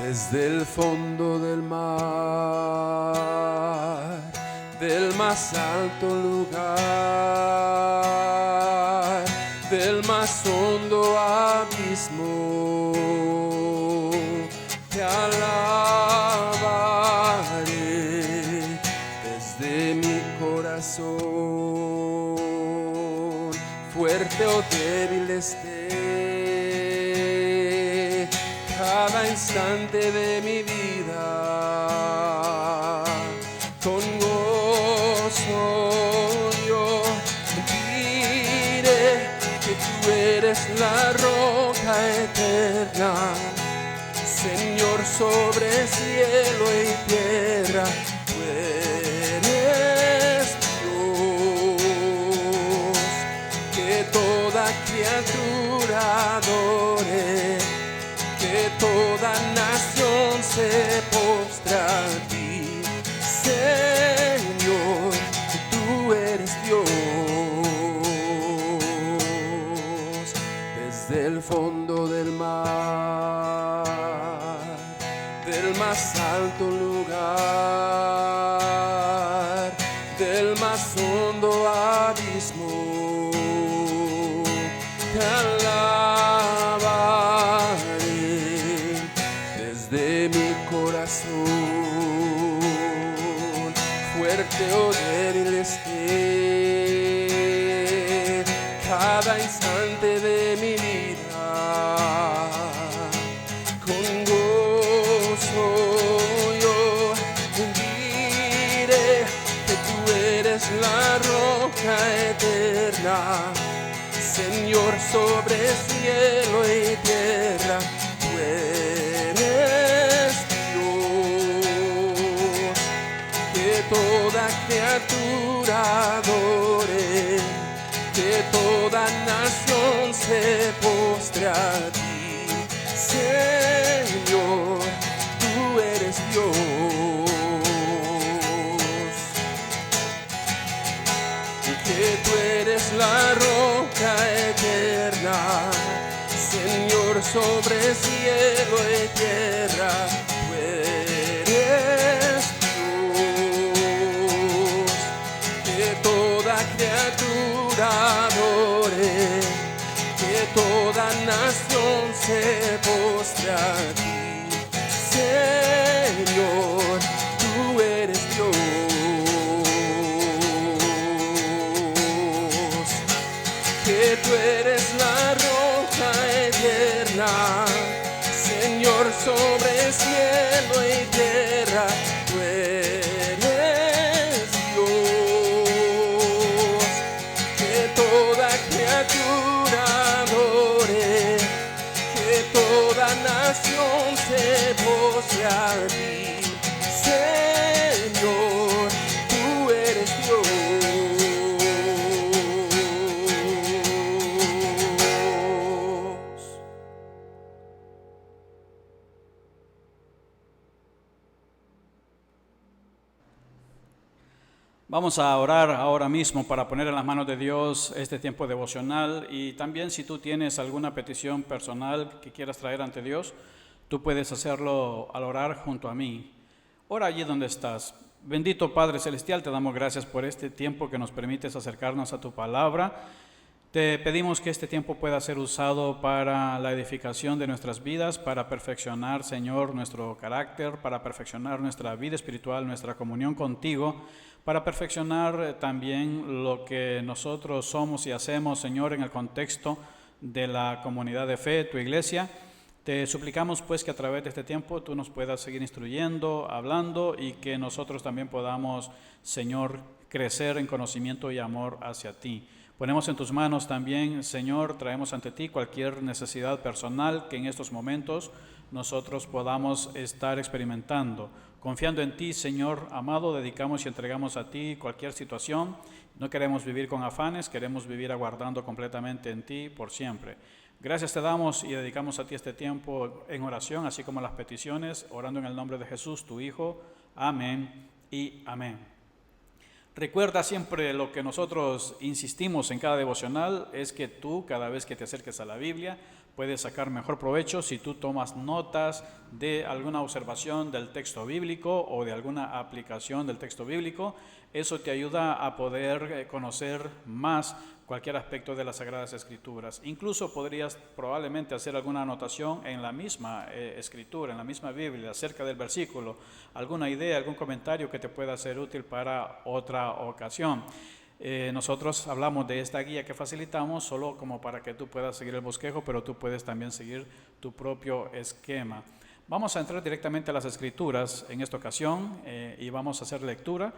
Desde el fondo del mar, del más alto lugar, del más hondo abismo, te alabaré desde mi corazón, fuerte o débil esté cada instante de mi vida, con gozo yo diré que tú eres la roca eterna, Señor sobre cielo y tierra. Tú eres Dios, que toda criatura adore, que toda nación se postra a ti, Señor, tú eres Dios. Desde el fondo del mar, del más alto lugar, del más hondo abismo, te alabaré desde mi corazón, fuerte o débil esté cada instante de mi vida, con gozo yo diré que tú eres la roca eterna, Señor sobre cielo y tierra. Tú eres Dios, que toda criatura adore, que toda nación se postre a ti, Señor, tú eres Dios, que tú eres la roca eterna, Señor sobre cielo y tierra. Tú eres Dios, que toda criatura adore, que toda nación se postre a ti, Señor, tú eres Dios, que tú eres la roca eterna, Señor sobre cielo y tierra. Tú eres Dios, que toda criatura adore, que toda nación se postre a ti, Señor, tú eres Dios. Vamos a orar ahora mismo para poner en las manos de Dios este tiempo devocional, y también si tú tienes alguna petición personal que quieras traer ante Dios, tú puedes hacerlo al orar junto a mí. Ora allí donde estás. Bendito Padre Celestial, te damos gracias por este tiempo que nos permites acercarnos a tu palabra. Te pedimos que este tiempo pueda ser usado para la edificación de nuestras vidas, para perfeccionar, Señor, nuestro carácter, para perfeccionar nuestra vida espiritual, nuestra comunión contigo, para perfeccionar también lo que nosotros somos y hacemos, Señor, en el contexto de la comunidad de fe, tu iglesia. Te suplicamos pues que a través de este tiempo tú nos puedas seguir instruyendo, hablando, y que nosotros también podamos, Señor, crecer en conocimiento y amor hacia ti. Ponemos en tus manos también, Señor, traemos ante ti cualquier necesidad personal que en estos momentos nosotros podamos estar experimentando. Confiando en ti, Señor amado, dedicamos y entregamos a ti cualquier situación. No queremos vivir con afanes, queremos vivir aguardando completamente en ti por siempre. Gracias te damos y dedicamos a ti este tiempo en oración, así como las peticiones, orando en el nombre de Jesús, tu Hijo. Amén y amén. Recuerda siempre lo que nosotros insistimos en cada devocional, es que tú, cada vez que te acerques a la Biblia, puedes sacar mejor provecho si tú tomas notas de alguna observación del texto bíblico o de alguna aplicación del texto bíblico. Eso te ayuda a poder conocer más cualquier aspecto de las Sagradas Escrituras. Incluso podrías probablemente hacer alguna anotación en la misma Escritura, en la misma Biblia, acerca del versículo, alguna idea, algún comentario que te pueda ser útil para otra ocasión. Nosotros hablamos de esta guía que facilitamos solo como para que tú puedas seguir el bosquejo, pero tú puedes también seguir tu propio esquema. Vamos a entrar directamente a las Escrituras en esta ocasión y vamos a hacer lectura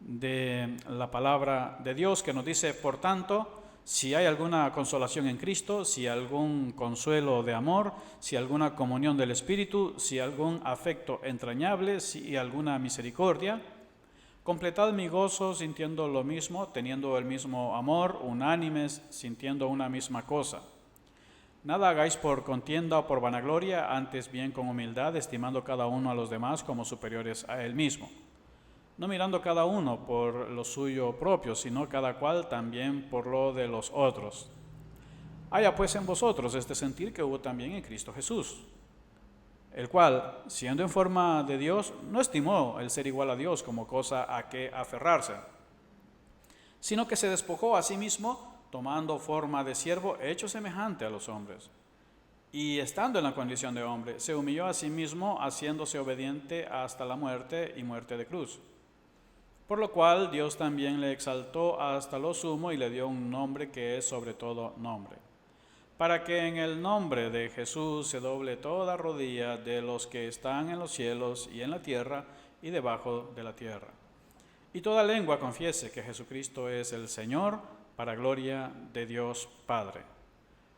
de la palabra de Dios, que nos dice: por tanto, si hay alguna consolación en Cristo, si algún consuelo de amor, si alguna comunión del Espíritu, si algún afecto entrañable, si alguna misericordia, completad mi gozo sintiendo lo mismo, teniendo el mismo amor, unánimes, sintiendo una misma cosa. Nada hagáis por contienda o por vanagloria, antes bien con humildad, estimando cada uno a los demás como superiores a él mismo. No mirando cada uno por lo suyo propio, sino cada cual también por lo de los otros. Haya pues en vosotros este sentir que hubo también en Cristo Jesús, el cual, siendo en forma de Dios, no estimó el ser igual a Dios como cosa a que aferrarse, sino que se despojó a sí mismo, tomando forma de siervo, hecho semejante a los hombres. Y estando en la condición de hombre, se humilló a sí mismo, haciéndose obediente hasta la muerte y muerte de cruz. Por lo cual Dios también le exaltó hasta lo sumo y le dio un nombre que es sobre todo nombre, para que en el nombre de Jesús se doble toda rodilla de los que están en los cielos y en la tierra y debajo de la tierra, y toda lengua confiese que Jesucristo es el Señor, para gloria de Dios Padre.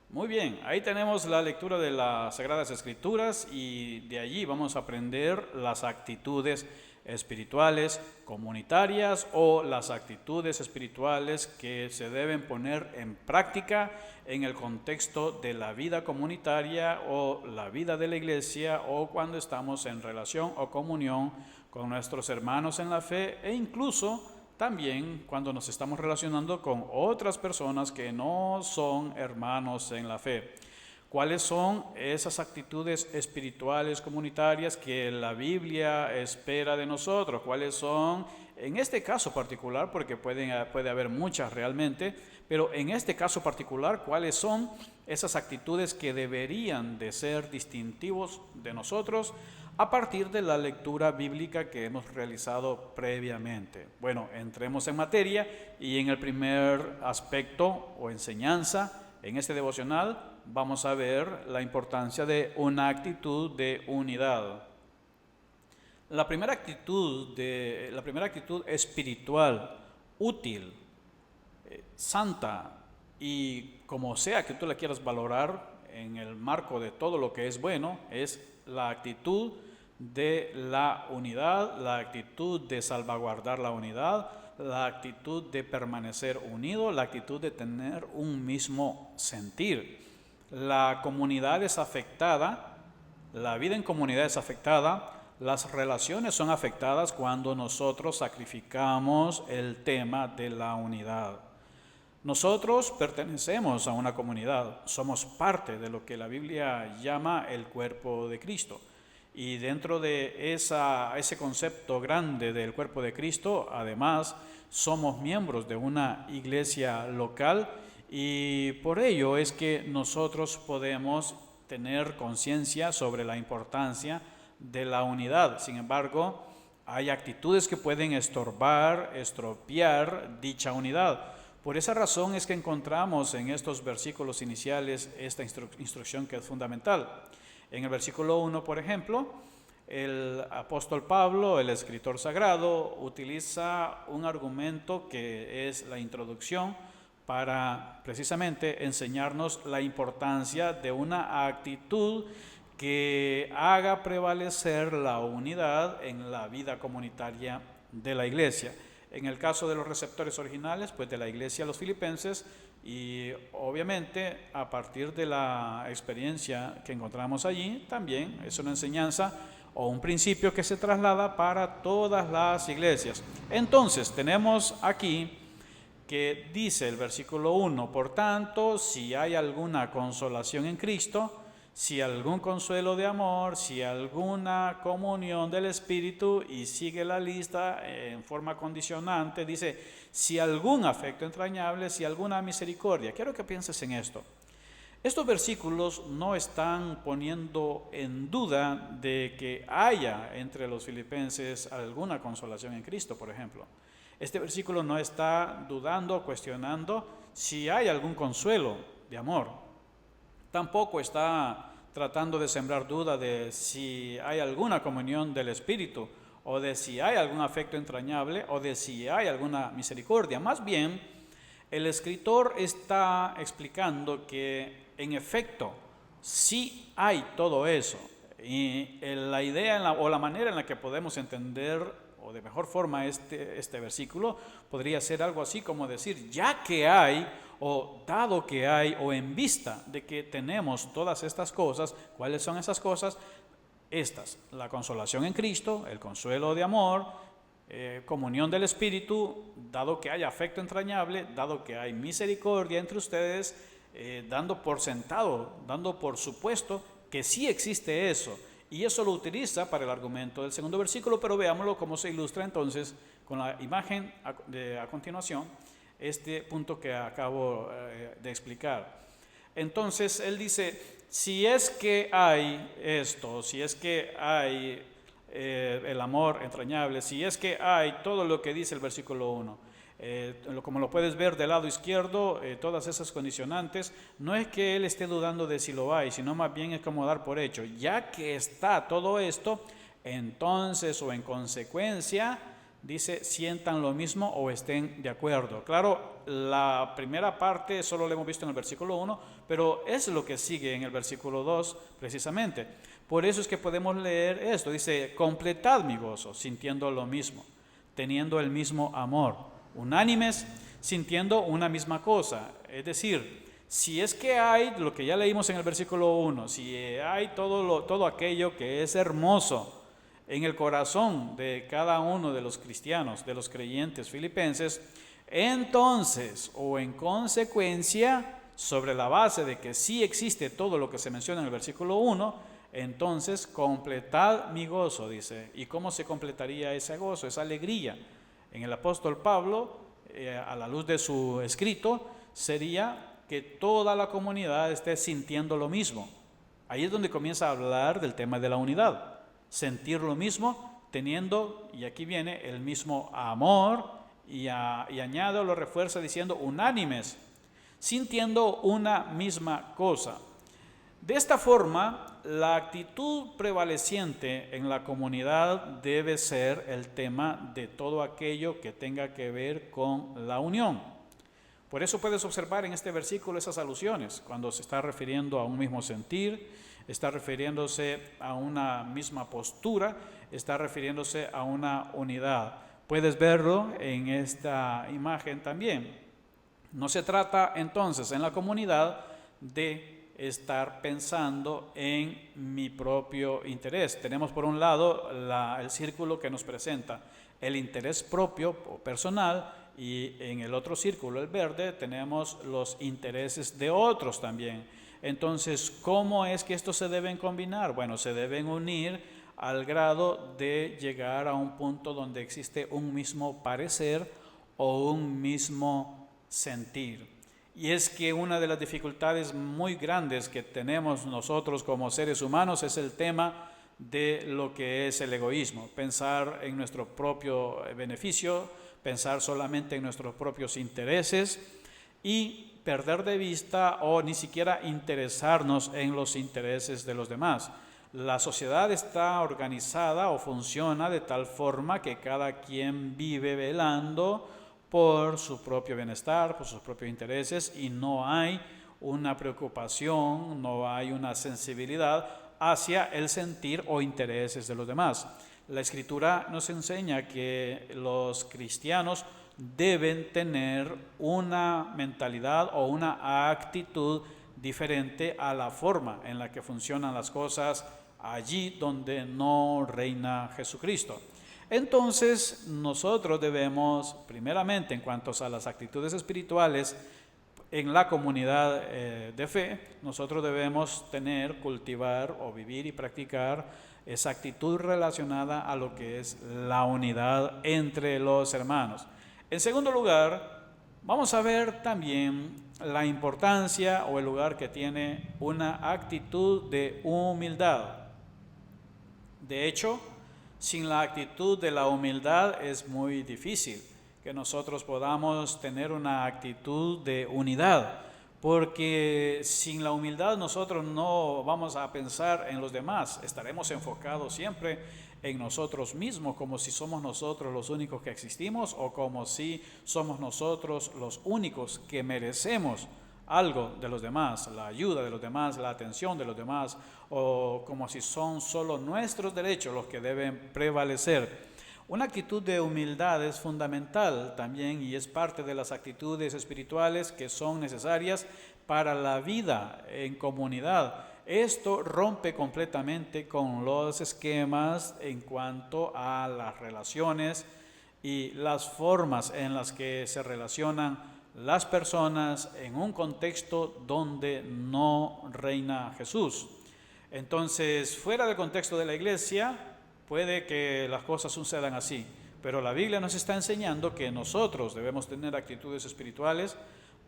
Muy bien, ahí tenemos la lectura de las Sagradas Escrituras y de allí vamos a aprender las actitudes espirituales comunitarias o las actitudes espirituales que se deben poner en práctica en el contexto de la vida comunitaria o la vida de la iglesia, o cuando estamos en relación o comunión con nuestros hermanos en la fe, e incluso también cuando nos estamos relacionando con otras personas que no son hermanos en la fe. ¿Cuáles son esas actitudes espirituales comunitarias que la Biblia espera de nosotros? ¿Cuáles son, en este caso particular, porque puede haber muchas realmente, pero en este caso particular, cuáles son esas actitudes que deberían de ser distintivos de nosotros a partir de la lectura bíblica que hemos realizado previamente? Bueno, entremos en materia y en el primer aspecto o enseñanza en este devocional vamos a ver la importancia de una actitud de unidad. La primera actitud espiritual, útil, santa, y como sea que tú la quieras valorar en el marco de todo lo que es bueno, es la actitud de la unidad, la actitud de salvaguardar la unidad, la actitud de permanecer unido, la actitud de tener un mismo sentir. La comunidad es afectada, la vida en comunidad es afectada, las relaciones son afectadas cuando nosotros sacrificamos el tema de la unidad. Nosotros pertenecemos a una comunidad, somos parte de lo que la Biblia llama el cuerpo de Cristo. Y dentro de ese concepto grande del cuerpo de Cristo, además, somos miembros de una iglesia local, y por ello es que nosotros podemos tener conciencia sobre la importancia de la unidad. Sin embargo, hay actitudes que pueden estorbar, estropear dicha unidad. Por esa razón es que encontramos en estos versículos iniciales esta instrucción que es fundamental. En el versículo 1, por ejemplo, el apóstol Pablo, el escritor sagrado, utiliza un argumento que es la introducción para precisamente enseñarnos la importancia de una actitud que haga prevalecer la unidad en la vida comunitaria de la iglesia. En el caso de los receptores originales, pues de la iglesia, los filipenses, y obviamente a partir de la experiencia que encontramos allí, también es una enseñanza o un principio que se traslada para todas las iglesias. Entonces tenemos aquí que dice el versículo 1, por tanto, si hay alguna consolación en Cristo, si algún consuelo de amor, si alguna comunión del Espíritu, y sigue la lista en forma condicionante, dice, si algún afecto entrañable, si alguna misericordia. Quiero que pienses en esto. Estos versículos no están poniendo en duda de que haya entre los filipenses alguna consolación en Cristo, por ejemplo. Este versículo no está dudando, cuestionando si hay algún consuelo de amor. Tampoco está tratando de sembrar duda de si hay alguna comunión del Espíritu, o de si hay algún afecto entrañable, o de si hay alguna misericordia. Más bien, el escritor está explicando que en efecto sí hay todo eso. Y la idea o la manera en la que podemos entender o de mejor forma este versículo podría ser algo así como decir, ya que hay, o dado que hay, o en vista de que tenemos todas estas cosas. ¿Cuáles son esas cosas? Estas: la consolación en Cristo, el consuelo de amor, comunión del Espíritu, dado que hay afecto entrañable, dado que hay misericordia entre ustedes, dando por sentado, dando por supuesto que sí existe eso. Y eso lo utiliza para el argumento del segundo versículo, pero veámoslo cómo se ilustra entonces con la imagen a continuación, este punto que acabo de explicar. Entonces él dice, si es que hay esto, si es que hay el amor entrañable, si es que hay todo lo que dice el versículo 1, como lo puedes ver del lado izquierdo, todas esas condicionantes, no es que él esté dudando de si lo hay, sino más bien es como dar por hecho. Ya que está todo esto, entonces o en consecuencia, dice, sientan lo mismo o estén de acuerdo. Claro, la primera parte solo lo hemos visto en el versículo 1, pero es lo que sigue en el versículo 2 precisamente. Por eso es que podemos leer esto, dice, completad mi gozo, sintiendo lo mismo, teniendo el mismo amor, unánimes, sintiendo una misma cosa. Es decir, si es que hay lo que ya leímos en el versículo 1, si hay todo aquello que es hermoso en el corazón de cada uno de los cristianos, de los creyentes filipenses, entonces o en consecuencia, sobre la base de que sí existe todo lo que se menciona en el versículo 1, entonces completad mi gozo, dice. ¿Y cómo se completaría ese gozo, esa alegría? En el apóstol Pablo, a la luz de su escrito, sería que toda la comunidad esté sintiendo lo mismo. Ahí es donde comienza a hablar del tema de la unidad. Sentir lo mismo, teniendo, y aquí viene, el mismo amor, y añade o lo refuerza diciendo unánimes, sintiendo una misma cosa. De esta forma, la actitud prevaleciente en la comunidad debe ser el tema de todo aquello que tenga que ver con la unión. Por eso puedes observar en este versículo esas alusiones, cuando se está refiriendo a un mismo sentir, está refiriéndose a una misma postura, está refiriéndose a una unidad. Puedes verlo en esta imagen también. No se trata entonces en la comunidad de estar pensando en mi propio interés. Tenemos por un lado el círculo que nos presenta el interés propio o personal, y en el otro círculo, el verde, tenemos los intereses de otros también. Entonces, ¿cómo es que estos se deben combinar? Bueno, se deben unir al grado de llegar a un punto donde existe un mismo parecer o un mismo sentir. Y es que una de las dificultades muy grandes que tenemos nosotros como seres humanos es el tema de lo que es el egoísmo, pensar en nuestro propio beneficio, pensar solamente en nuestros propios intereses y perder de vista o ni siquiera interesarnos en los intereses de los demás. La sociedad está organizada o funciona de tal forma que cada quien vive velando por su propio bienestar, por sus propios intereses, y no hay una preocupación, no hay una sensibilidad hacia el sentir o intereses de los demás. La Escritura nos enseña que los cristianos deben tener una mentalidad o una actitud diferente a la forma en la que funcionan las cosas allí donde no reina Jesucristo. Entonces, nosotros debemos, primeramente, en cuanto a las actitudes espirituales, en la comunidad de fe, nosotros debemos cultivar o vivir y practicar esa actitud relacionada a lo que es la unidad entre los hermanos. En segundo lugar, vamos a ver también la importancia o el lugar que tiene una actitud de humildad. De hecho, sin la actitud de la humildad es muy difícil que nosotros podamos tener una actitud de unidad, porque sin la humildad nosotros no vamos a pensar en los demás, estaremos enfocados siempre en nosotros mismos, como si somos nosotros los únicos que existimos o como si somos nosotros los únicos que merecemos algo de los demás, la ayuda de los demás, la atención de los demás, o como si son solo nuestros derechos los que deben prevalecer. Una actitud de humildad es fundamental también y es parte de las actitudes espirituales que son necesarias para la vida en comunidad. Esto rompe completamente con los esquemas en cuanto a las relaciones y las formas en las que se relacionan las personas en un contexto donde no reina Jesús. Entonces, fuera del contexto de la iglesia, puede que las cosas sucedan así, pero la Biblia nos está enseñando que nosotros debemos tener actitudes espirituales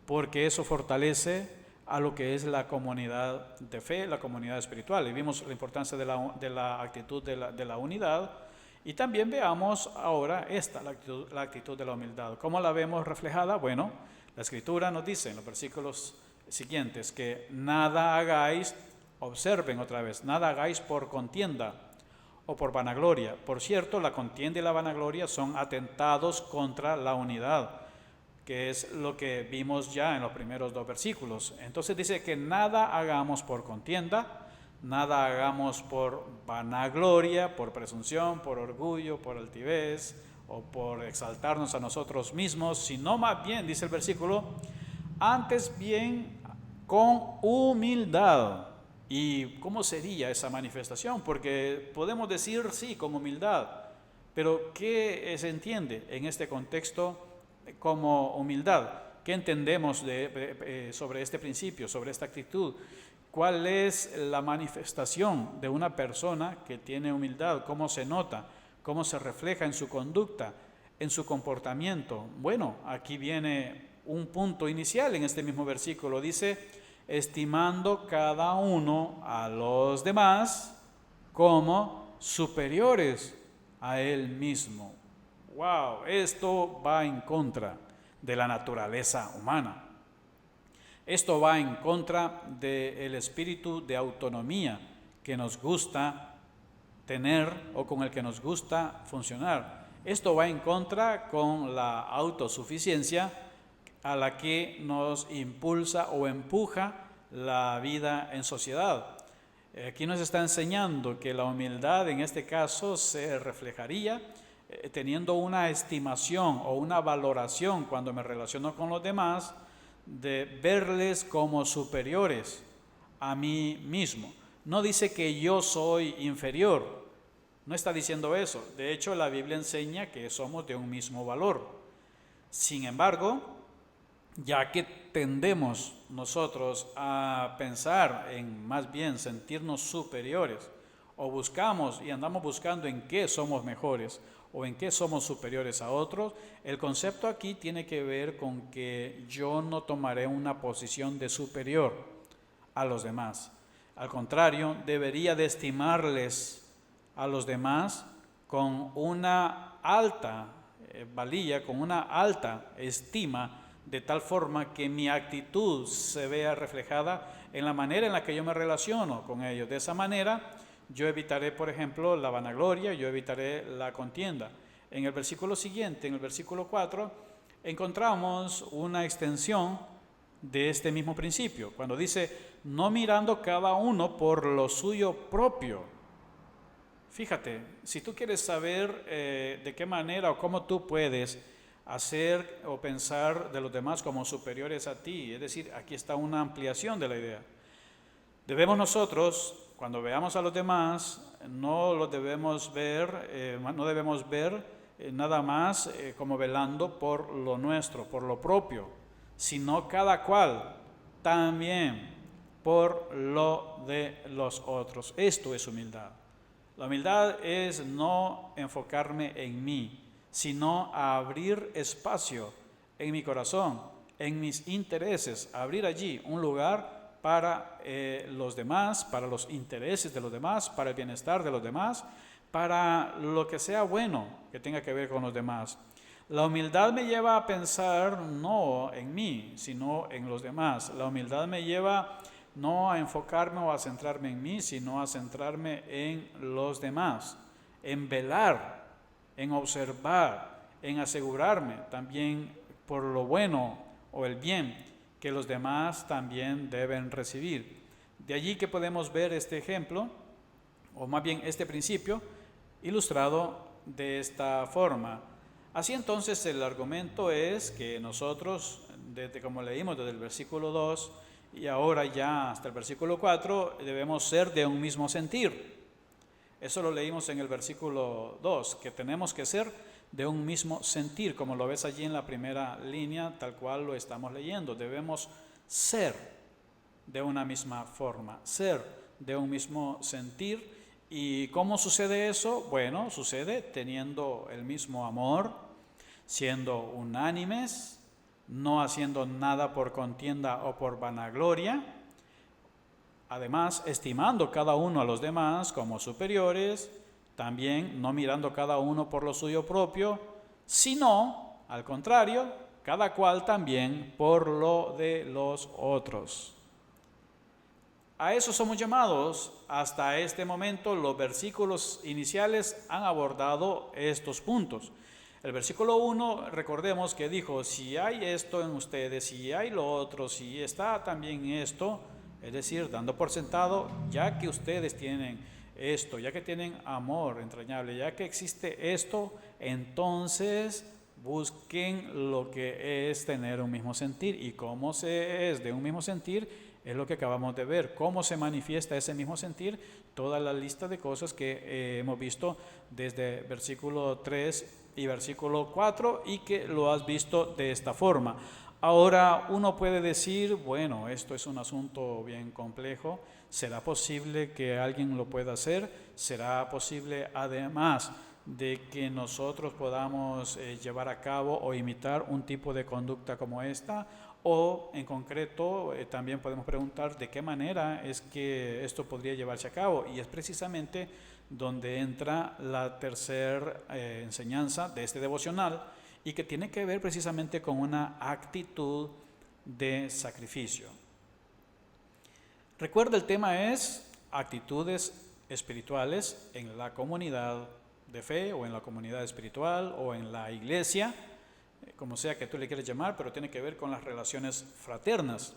porque eso fortalece a lo que es la comunidad de fe, la comunidad espiritual. Y vimos la importancia de la actitud de la unidad. Y también veamos ahora la actitud de la humildad. ¿Cómo la vemos reflejada? Bueno, la Escritura nos dice en los versículos siguientes que nada hagáis, observen otra vez, nada hagáis por contienda o por vanagloria. Por cierto, la contienda y la vanagloria son atentados contra la unidad, que es lo que vimos ya en los primeros 2 versículos. Entonces dice que nada hagamos por contienda, nada hagamos por vanagloria, por presunción, por orgullo, por altivez o por exaltarnos a nosotros mismos, sino más bien, dice el versículo, antes bien con humildad. ¿Y cómo sería esa manifestación? Porque podemos decir sí, con humildad, pero ¿qué se entiende en este contexto como humildad? ¿Qué entendemos sobre este principio, sobre esta actitud? ¿Cuál es la manifestación de una persona que tiene humildad? ¿Cómo se nota? ¿Cómo se refleja en su conducta, en su comportamiento? Bueno, aquí viene un punto inicial en este mismo versículo. Dice, estimando cada uno a los demás como superiores a él mismo. ¡Wow! Esto va en contra de la naturaleza humana. Esto va en contra del espíritu de autonomía que nos gusta tener o con el que nos gusta funcionar. Esto va en contra con la autosuficiencia a la que nos impulsa o empuja la vida en sociedad. Aquí nos está enseñando que la humildad en este caso se reflejaría teniendo una estimación o una valoración cuando me relaciono con los demás, de verles como superiores a mí mismo. No dice que yo soy inferior, no está diciendo eso. De hecho, la Biblia enseña que somos de un mismo valor. Sin embargo, ya que tendemos nosotros a pensar en más bien sentirnos superiores, o buscamos y andamos buscando en qué somos mejores o en qué somos superiores a otros, el concepto aquí tiene que ver con que yo no tomaré una posición de superior a los demás. Al contrario, debería de estimarles a los demás con una alta valía, con una alta estima, de tal forma que mi actitud se vea reflejada en la manera en la que yo me relaciono con ellos. De esa manera, yo evitaré, por ejemplo, la vanagloria, yo evitaré la contienda. En el versículo siguiente, en el versículo 4, encontramos una extensión de este mismo principio, cuando dice, no mirando cada uno por lo suyo propio. Fíjate, si tú quieres saber de qué manera o cómo tú puedes hacer o pensar de los demás como superiores a ti, es decir, aquí está una ampliación de la idea. Debemos nosotros cuando veamos a los demás, no debemos ver nada más como velando por lo nuestro, por lo propio, sino cada cual también por lo de los otros. Esto es humildad. La humildad es no enfocarme en mí, sino abrir espacio en mi corazón, en mis intereses, abrir allí un lugar para los demás, para los intereses de los demás, para el bienestar de los demás, para lo que sea bueno que tenga que ver con los demás. La humildad me lleva a pensar no en mí, sino en los demás. La humildad me lleva no a enfocarme o a centrarme en mí, sino a centrarme en los demás, en velar, en observar, en asegurarme también por lo bueno o el bien que los demás también deben recibir. De allí que podemos ver este ejemplo, o más bien este principio, ilustrado de esta forma. Así entonces el argumento es que nosotros, desde como leímos desde el versículo 2 y ahora ya hasta el versículo 4, debemos ser de un mismo sentir. Eso lo leímos en el versículo 2, que tenemos que ser de un mismo sentir, como lo ves allí en la primera línea, tal cual lo estamos leyendo. Debemos ser de una misma forma, ser de un mismo sentir. ¿Y cómo sucede eso? Bueno, sucede teniendo el mismo amor, siendo unánimes, no haciendo nada por contienda o por vanagloria. Además, estimando cada uno a los demás como superiores, también no mirando cada uno por lo suyo propio, sino, al contrario, cada cual también por lo de los otros. A eso somos llamados. Hasta este momento los versículos iniciales han abordado estos puntos. El versículo 1, recordemos que dijo, si hay esto en ustedes, si hay lo otro, si está también esto, es decir, dando por sentado, ya que ustedes tienen esto, ya que tienen amor entrañable, ya que existe esto, entonces busquen lo que es tener un mismo sentir. ¿Y cómo se es de un mismo sentir? Es lo que acabamos de ver. ¿Cómo se manifiesta ese mismo sentir? Toda la lista de cosas que hemos visto desde versículo 3 y versículo 4 y que lo has visto de esta forma. Ahora uno puede decir, bueno, esto es un asunto bien complejo. ¿Será posible que alguien lo pueda hacer? ¿Será posible además de que nosotros podamos llevar a cabo o imitar un tipo de conducta como esta? O en concreto también podemos preguntar de qué manera es que esto podría llevarse a cabo, y es precisamente donde entra la tercera enseñanza de este devocional, y que tiene que ver precisamente con una actitud de sacrificio. Recuerda, el tema es actitudes espirituales en la comunidad de fe o en la comunidad espiritual o en la iglesia, como sea que tú le quieras llamar, pero tiene que ver con las relaciones fraternas.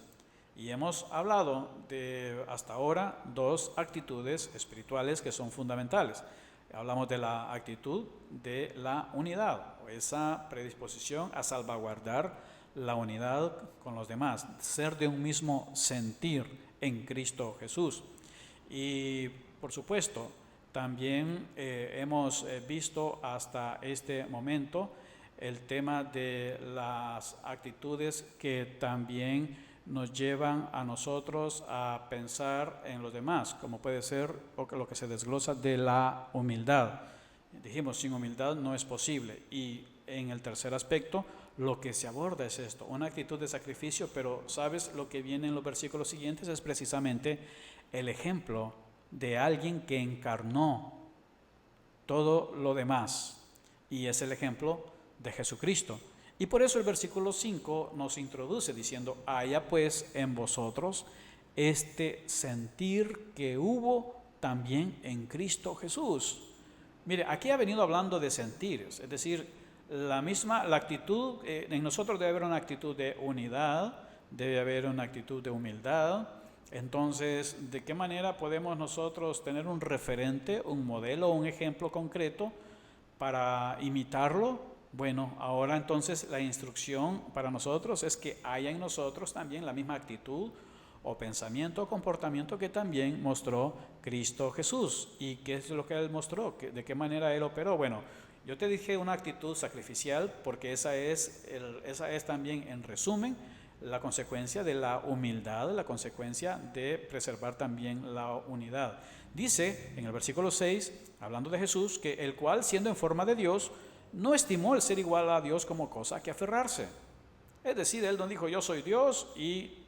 Y hemos hablado de hasta ahora dos actitudes espirituales que son fundamentales. Hablamos de la actitud de la unidad, o esa predisposición a salvaguardar la unidad con los demás, ser de un mismo sentir en Cristo Jesús. Y por supuesto, también hemos visto hasta este momento el tema de las actitudes que también nos llevan a nosotros a pensar en los demás, como puede ser lo que se desglosa de la humildad. Dijimos, sin humildad no es posible. Y en el tercer aspecto, lo que se aborda es esto, una actitud de sacrificio, pero ¿sabes lo que viene en los versículos siguientes? Es precisamente el ejemplo de alguien que encarnó todo lo demás, y es el ejemplo de Jesucristo. Y por eso el versículo 5 nos introduce diciendo, haya pues en vosotros este sentir que hubo también en Cristo Jesús. Mire, aquí ha venido hablando de sentires, es decir, la actitud, en nosotros debe haber una actitud de unidad, debe haber una actitud de humildad. Entonces, ¿de qué manera podemos nosotros tener un referente, un modelo, un ejemplo concreto para imitarlo? Bueno, ahora entonces la instrucción para nosotros es que haya en nosotros también la misma actitud o pensamiento o comportamiento que también mostró Cristo Jesús. ¿Y qué es lo que Él mostró? ¿De qué manera Él operó? Bueno, yo te dije una actitud sacrificial porque esa es también, en resumen, la consecuencia de la humildad, la consecuencia de preservar también la unidad. Dice en el versículo 6, hablando de Jesús, que el cual, siendo en forma de Dios, no estimó el ser igual a Dios como cosa que aferrarse. Es decir, Él no dijo, yo soy Dios y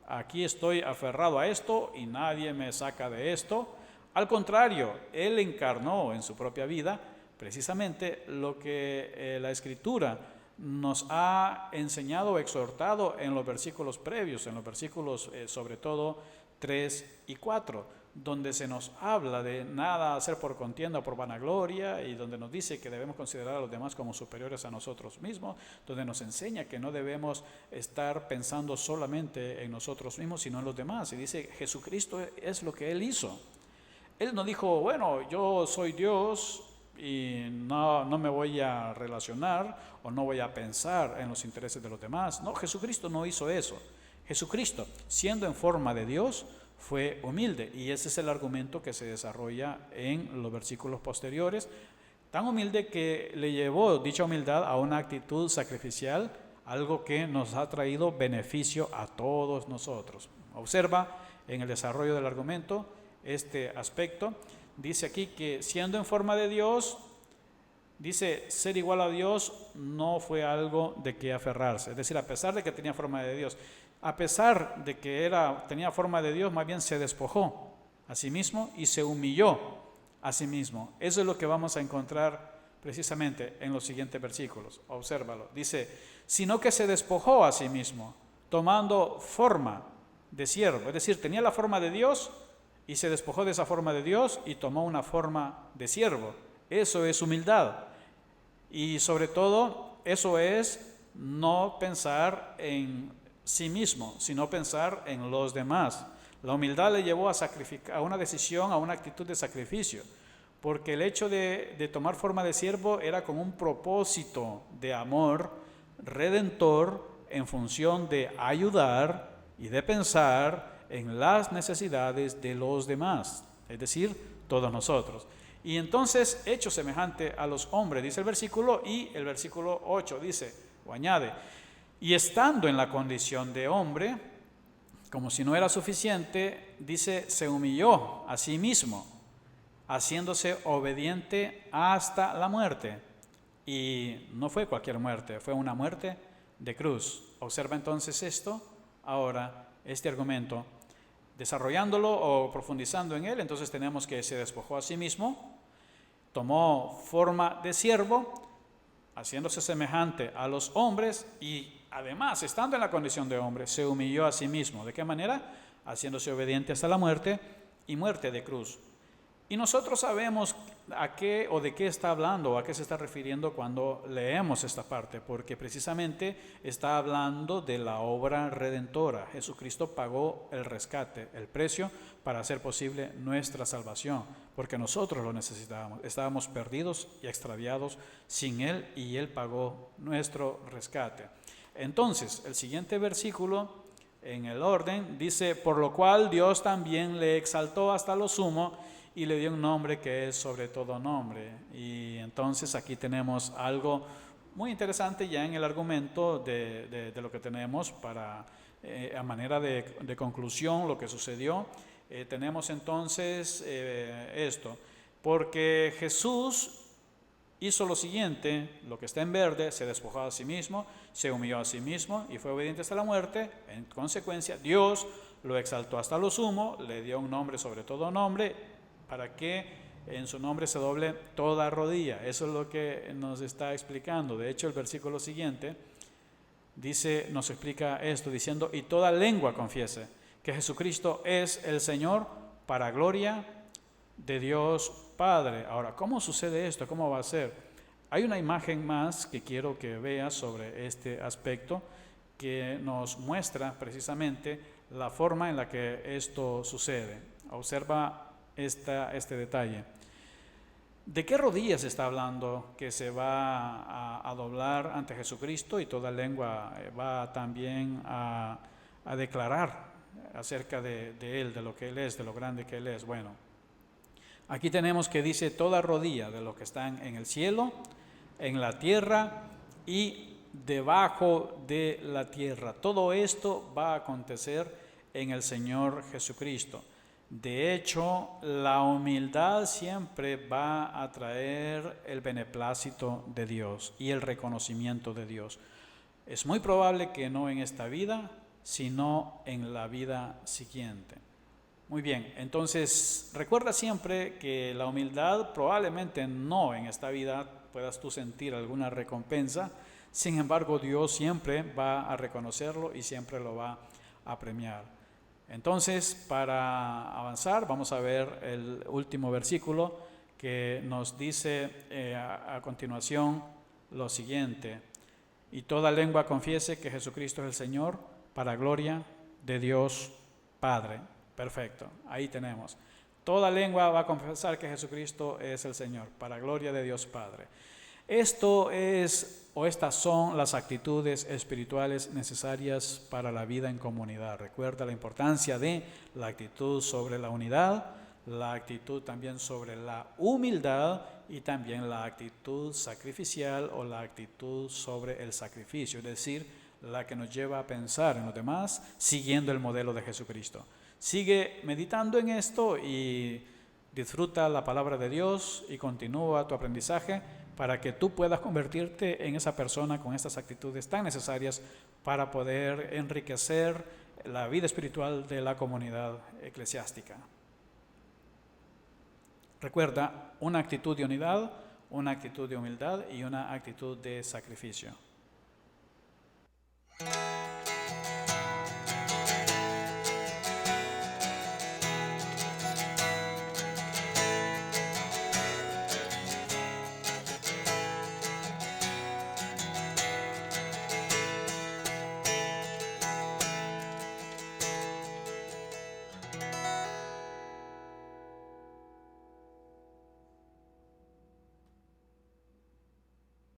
aquí estoy aferrado a esto y nadie me saca de esto. Al contrario, Él encarnó en su propia vida precisamente lo que la Escritura nos ha enseñado o exhortado en los versículos previos, en los versículos sobre todo 3 y 4, donde se nos habla de nada hacer por contienda o por vanagloria, y donde nos dice que debemos considerar a los demás como superiores a nosotros mismos, donde nos enseña que no debemos estar pensando solamente en nosotros mismos, sino en los demás. Y dice, Jesucristo es lo que Él hizo. Él no dijo, bueno, yo soy Dios y no me voy a relacionar o no voy a pensar en los intereses de los demás. No, Jesucristo no hizo eso. Jesucristo, siendo en forma de Dios, fue humilde, y ese es el argumento que se desarrolla en los versículos posteriores, tan humilde que le llevó dicha humildad a una actitud sacrificial, algo que nos ha traído beneficio a todos nosotros. Observa en el desarrollo del argumento este aspecto. Dice aquí que siendo en forma de Dios, dice ser igual a Dios no fue algo de que aferrarse, es decir, a pesar de que tenía forma de Dios, a pesar de que tenía forma de Dios, más bien se despojó a sí mismo y se humilló a sí mismo. Eso es lo que vamos a encontrar precisamente en los siguientes versículos. Obsérvalo. Dice, sino que se despojó a sí mismo, tomando forma de siervo. Es decir, tenía la forma de Dios y se despojó de esa forma de Dios y tomó una forma de siervo. Eso es humildad. Y sobre todo, eso es no pensar en sí mismo, sino pensar en los demás. La humildad le llevó a una decisión, a una actitud de sacrificio, porque el hecho de tomar forma de siervo era con un propósito de amor redentor en función de ayudar y de pensar en las necesidades de los demás, es decir, todos nosotros. Y entonces, hecho semejante a los hombres, dice el versículo, y el versículo 8 dice, o añade, y estando en la condición de hombre, como si no era suficiente, dice, se humilló a sí mismo, haciéndose obediente hasta la muerte. Y no fue cualquier muerte, fue una muerte de cruz. Observa entonces esto, ahora, este argumento, desarrollándolo o profundizando en él. Entonces tenemos que se despojó a sí mismo, tomó forma de siervo, haciéndose semejante a los hombres, y además, estando en la condición de hombre, se humilló a sí mismo. ¿De qué manera? Haciéndose obediente hasta la muerte, y muerte de cruz. Y nosotros sabemos a qué o de qué está hablando o a qué se está refiriendo cuando leemos esta parte, porque precisamente está hablando de la obra redentora. Jesucristo pagó el rescate, el precio para hacer posible nuestra salvación, porque nosotros lo necesitábamos. Estábamos perdidos y extraviados sin Él, y Él pagó nuestro rescate. Entonces, el siguiente versículo en el orden dice, por lo cual Dios también le exaltó hasta lo sumo y le dio un nombre que es sobre todo nombre. Y entonces aquí tenemos algo muy interesante ya en el argumento de lo que tenemos para, a manera de conclusión, lo que sucedió. Tenemos entonces esto, porque Jesús hizo lo siguiente, lo que está en verde, se despojó a sí mismo, se humilló a sí mismo y fue obediente hasta la muerte. En consecuencia, Dios lo exaltó hasta lo sumo, le dio un nombre sobre todo nombre, para que en su nombre se doble toda rodilla. Eso es lo que nos está explicando. De hecho, el versículo siguiente nos explica esto, diciendo, y toda lengua confiese que Jesucristo es el Señor, para gloria de Dios Padre. Ahora, ¿cómo sucede esto? ¿Cómo va a ser? Hay una imagen más que quiero que veas sobre este aspecto, que nos muestra precisamente la forma en la que esto sucede. Observa este detalle. ¿De qué rodillas está hablando que se va a doblar ante Jesucristo y toda lengua va también a declarar acerca de Él, de lo que Él es, de lo grande que Él es. Bueno, aquí tenemos que dice toda rodilla de los que están en el cielo, en la tierra y debajo de la tierra. Todo esto va a acontecer en el Señor Jesucristo. De hecho, la humildad siempre va a traer el beneplácito de Dios y el reconocimiento de Dios. Es muy probable que no en esta vida, sino en la vida siguiente. Muy bien, entonces recuerda siempre que la humildad probablemente no en esta vida puedas tú sentir alguna recompensa, sin embargo Dios siempre va a reconocerlo y siempre lo va a premiar. Entonces, para avanzar, vamos a ver el último versículo que nos dice a continuación lo siguiente: y toda lengua confiese que Jesucristo es el Señor, para gloria de Dios Padre. Perfecto, ahí tenemos. Toda lengua va a confesar que Jesucristo es el Señor, para gloria de Dios Padre. Estas son las actitudes espirituales necesarias para la vida en comunidad. Recuerda la importancia de la actitud sobre la unidad, la actitud también sobre la humildad y también la actitud sacrificial o la actitud sobre el sacrificio, es decir, la que nos lleva a pensar en los demás siguiendo el modelo de Jesucristo. Sigue meditando en esto y disfruta la palabra de Dios y continúa tu aprendizaje para que tú puedas convertirte en esa persona con estas actitudes tan necesarias para poder enriquecer la vida espiritual de la comunidad eclesiástica. Recuerda, una actitud de unidad, una actitud de humildad y una actitud de sacrificio.